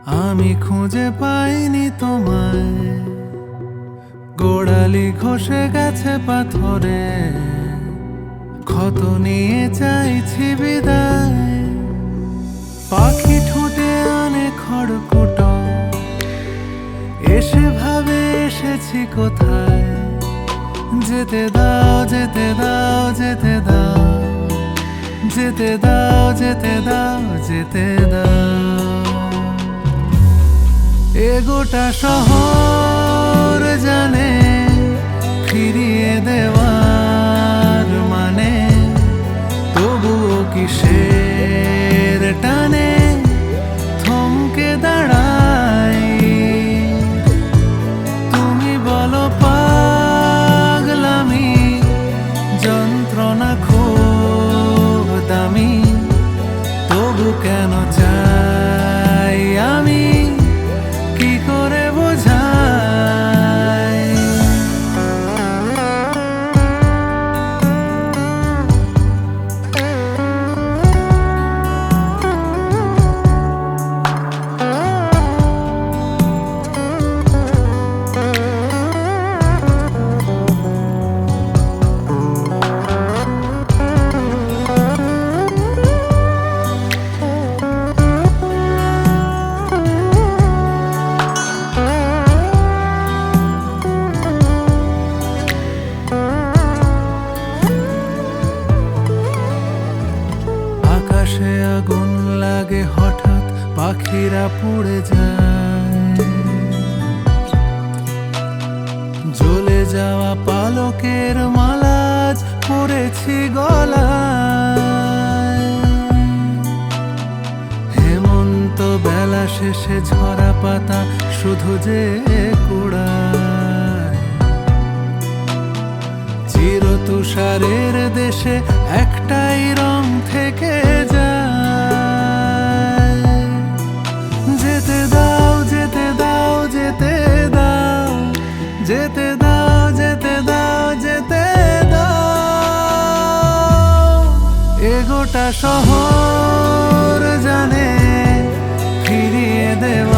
আমি খুঁজে পাইনি তোমায়, গোড়ালি ঘষে গেছে পাথরে, ক্ষত নিয়ে চাইছি বিদায়। পাখি ঠোঁটে আনে খড়কুট, এসে ভাবে এসেছি কোথায়। যেতে দাও যেতে দাও যেতে দাও, যেতে দাও যেতে দাও যেতে দাও। এ গোটা শহর জানে ফিরিয়ে দেওয়ার মানে, তবুও কিসের টানে থমকে দাঁড়াই। তুমি বলো পাগলামি, যন্ত্রণা খুব দামি, তবু কেন চাই আমি, কি করে বোঝাই। আকাশে আগুন লাগে হঠাৎ, পাখিরা পুড়ে যায়। জ্বলে যাওয়া পালকের মালাজ পরেছি গলায়। হেমন্ত বেলা শেষে ঝরা পাতা শুধু যে কুড়ায়। চিরতুষারের দেশে একটাই রং থেকে যায়। যেতে দাও যেতে দাও যেতে দাও, যেতে দাও যেতে দাও যেতে দাও। এ গোটা শহর জানে ফিরিয়ে দেওয়া